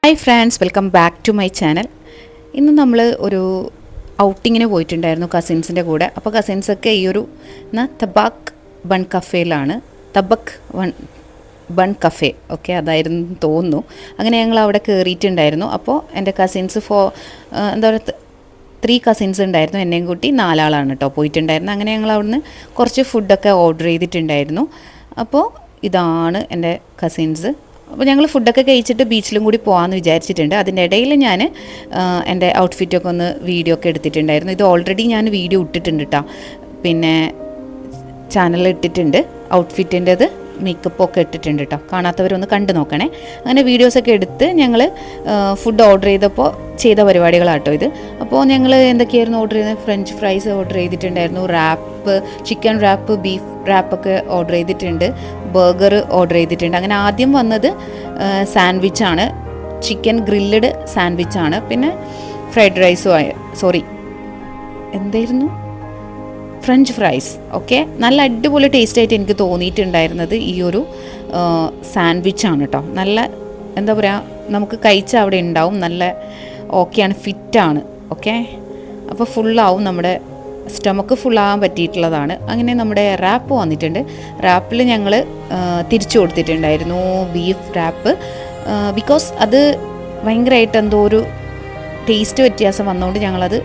Hi friends, welcome back to my channel. ഇന്ന് നമ്മൾ ഒരു ഔട്ടിങ്ങിന് പോയിട്ടുണ്ടായിരുന്നു കസിൻസിൻ്റെ കൂടെ. അപ്പോൾ കസിൻസൊക്കെ ഈ ഒരു തബാക്ക് ബൺ കഫേയിലാണ്. തബക്ക് ബൺ കഫേ ഓക്കെ, അതായിരുന്നു തോന്നുന്നു. അങ്ങനെ ഞങ്ങൾ അവിടെ കയറിയിട്ടുണ്ടായിരുന്നു. അപ്പോൾ എൻ്റെ കസിൻസ് എന്താ പറയുക 3 കസിൻസ് ഉണ്ടായിരുന്നു, എന്നെയും കൂട്ടി 4 ആളാണ് കേട്ടോ പോയിട്ടുണ്ടായിരുന്നു. അങ്ങനെ ഞങ്ങൾ അവിടുന്ന് കുറച്ച് ഫുഡൊക്കെ ഓർഡർ ചെയ്തിട്ടുണ്ടായിരുന്നു. അപ്പോൾ ഇതാണ് എൻ്റെ കസിൻസ്. അപ്പോൾ ഞങ്ങൾ ഫുഡൊക്കെ കഴിച്ചിട്ട് ബീച്ചിലും കൂടി പോകാമെന്ന് വിചാരിച്ചിട്ടുണ്ട്. അതിൻ്റെ ഇടയിൽ ഞാൻ എൻ്റെ ഔട്ട്ഫിറ്റൊക്കെ ഒന്ന് വീഡിയോ ഒക്കെ എടുത്തിട്ടുണ്ടായിരുന്നു. ഇത് ഓൾറെഡി ഞാൻ വീഡിയോ ഇട്ടിട്ടുണ്ട് കേട്ടോ, പിന്നെ ചാനലിൽ ഇട്ടിട്ടുണ്ട്. ഔട്ട്ഫിറ്റിൻ്റെത് മേക്കപ്പൊക്കെ ഇട്ടിട്ടുണ്ട് കേട്ടോ, കാണാത്തവരൊന്ന് കണ്ടു നോക്കണേ. അങ്ങനെ വീഡിയോസൊക്കെ എടുത്ത് ഞങ്ങൾ ഫുഡ് ഓർഡർ ചെയ്ത പരിപാടികളാട്ടോ ഇത്. അപ്പോൾ ഞങ്ങൾ എന്തൊക്കെയായിരുന്നു ഓർഡർ ചെയ്തത്? ഫ്രഞ്ച് ഫ്രൈസ് ഓർഡർ ചെയ്തിട്ടുണ്ടായിരുന്നു, റാപ്പ്, ചിക്കൻ റാപ്പ്, ബീഫ് റാപ്പൊക്കെ ഓർഡർ ചെയ്തിട്ടുണ്ട്, ബർഗർ ഓർഡർ ചെയ്തിട്ടുണ്ട്. അങ്ങനെ ആദ്യം വന്നത് സാൻഡ്വിച്ചാണ്, ചിക്കൻ ഗ്രില്ലഡ് സാൻഡ്വിച്ചാണ്. പിന്നെ ഫ്രൈഡ് റൈസും എന്തായിരുന്നു ഫ്രഞ്ച് ഫ്രൈസ്. ഓക്കെ, നല്ല അടിപൊളി ടേസ്റ്റായിട്ട് എനിക്ക് തോന്നിയിട്ടുണ്ടായിരുന്നത് ഈ ഒരു സാൻഡ്വിച്ചാണ് കേട്ടോ. നല്ല എന്താ പറയുക, നമുക്ക് കഴിച്ച അവിടെ ഉണ്ടാവും, നല്ല ഓക്കെയാണ്, ഫിറ്റാണ്. ഓക്കെ, അപ്പോൾ ഫുള്ളാവും, നമ്മുടെ സ്റ്റൊമക്ക് ഫുള്ളാകാൻ പറ്റിയിട്ടുള്ളതാണ്. അങ്ങനെ നമ്മുടെ റാപ്പ് വന്നിട്ടുണ്ട്. റാപ്പിൽ ഞങ്ങൾ തിരിച്ചു കൊടുത്തിട്ടുണ്ടായിരുന്നു ബീഫ് റാപ്പ്, ബിക്കോസ് അത് ഭയങ്കരമായിട്ട് എന്തോ ഒരു ടേസ്റ്റ് വ്യത്യാസം വന്നുകൊണ്ട് ഞങ്ങളത്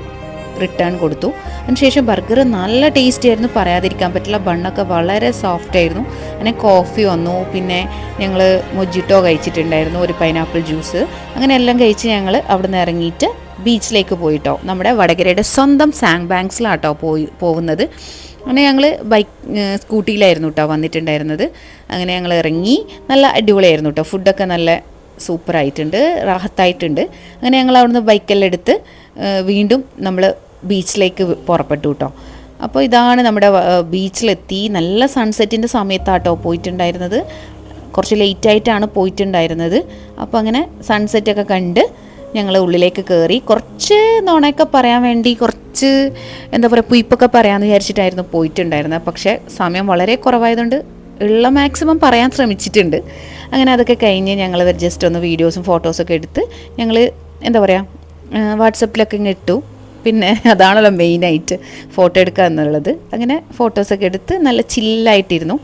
റിട്ടേൺ കൊടുത്തു. അതിനുശേഷം ബർഗർ നല്ല ടേസ്റ്റി ആയിരുന്നു, പറയാതിരിക്കാൻ പറ്റില്ല. ബണ്ണൊക്കെ വളരെ സോഫ്റ്റ് ആയിരുന്നു. അങ്ങനെ കോഫി വന്നു, പിന്നെ ഞങ്ങൾ മൊജിറ്റോ കഴിച്ചിട്ടുണ്ടായിരുന്നു, ഒരു പൈനാപ്പിൾ ജ്യൂസ്. അങ്ങനെ എല്ലാം കഴിച്ച് ഞങ്ങൾ അവിടെ നിന്ന് ഇറങ്ങിയിട്ട് ബീച്ചിലേക്ക് പോയിട്ടോ. നമ്മുടെ വടകരയുടെ സ്വന്തം സാങ് ബാങ്ക്സിലാട്ടോ പോകുന്നത്. അങ്ങനെ ഞങ്ങൾ സ്കൂട്ടിയിലായിരുന്നു കേട്ടോ വന്നിട്ടുണ്ടായിരുന്നത്. അങ്ങനെ ഞങ്ങൾ ഇറങ്ങി, നല്ല അടിപൊളിയായിരുന്നു കേട്ടോ. ഫുഡൊക്കെ നല്ല സൂപ്പറായിട്ടുണ്ട്, റാഹത്തായിട്ടുണ്ട്. അങ്ങനെ ഞങ്ങൾ അവിടുന്ന് ബൈക്കെല്ലാം എടുത്ത് വീണ്ടും നമ്മൾ ബീച്ചിലേക്ക് പുറപ്പെട്ടു കേട്ടോ. അപ്പോൾ ഇതാണ് നമ്മുടെ ബീച്ചിലെത്തി. നല്ല സൺസെറ്റിൻ്റെ സമയത്താട്ടോ പോയിട്ടുണ്ടായിരുന്നത്, കുറച്ച് ലേറ്റായിട്ടാണ് പോയിട്ടുണ്ടായിരുന്നത്. അപ്പോൾ അങ്ങനെ സൺസെറ്റൊക്കെ കണ്ട് ഞങ്ങൾ ഉള്ളിലേക്ക് കയറി. കുറച്ച് നുണയൊക്കെ പറയാൻ വേണ്ടി, കുറച്ച് എന്താ പറയുക, പുയിപ്പൊക്കെ പറയാമെന്ന് വിചാരിച്ചിട്ടായിരുന്നു പോയിട്ടുണ്ടായിരുന്നത്. പക്ഷേ സമയം വളരെ കുറവായതുകൊണ്ട് ഉള്ള മാക്സിമം പറയാൻ ശ്രമിച്ചിട്ടുണ്ട്. അങ്ങനെ അതൊക്കെ കഴിഞ്ഞ് ഞങ്ങൾ ജസ്റ്റ് ഒന്ന് വീഡിയോസും ഫോട്ടോസൊക്കെ എടുത്ത് ഞങ്ങൾ എന്താ പറയുക വാട്സപ്പിലൊക്കെ ഇങ്ങ് ഇട്ടു. പിന്നെ അതാണല്ലോ മെയിനായിട്ട് ഫോട്ടോ എടുക്കുക എന്നുള്ളത്. അങ്ങനെ ഫോട്ടോസൊക്കെ എടുത്ത് നല്ല ചില്ലായിട്ടിരുന്നു,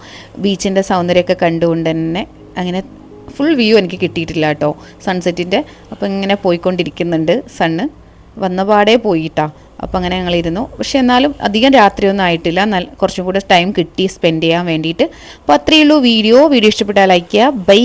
ബീച്ചിൻ്റെ സൗന്ദര്യമൊക്കെ കണ്ടുകൊണ്ട് തന്നെ. അങ്ങനെ ഫുൾ വ്യൂ എനിക്ക് കിട്ടിയിട്ടില്ല കേട്ടോ സൺസെറ്റിൻ്റെ. അപ്പോൾ ഇങ്ങനെ പോയിക്കൊണ്ടിരിക്കുന്നുണ്ട്, സണ്ണ് വന്നപാടേ പോയിട്ടാ. അപ്പോൾ അങ്ങനെ ഞങ്ങളിരുന്നു. പക്ഷെ എന്നാലും അധികം രാത്രിയൊന്നും ആയിട്ടില്ല, കുറച്ചും കൂടെ ടൈം കിട്ടി സ്പെൻഡ് ചെയ്യാൻ വേണ്ടിയിട്ട്. അപ്പോൾ അത്രയേ ഉള്ളൂ വീഡിയോ ഇഷ്ടപ്പെട്ടാൽ ലൈക്ക് ചെയ്യുക. ബൈ.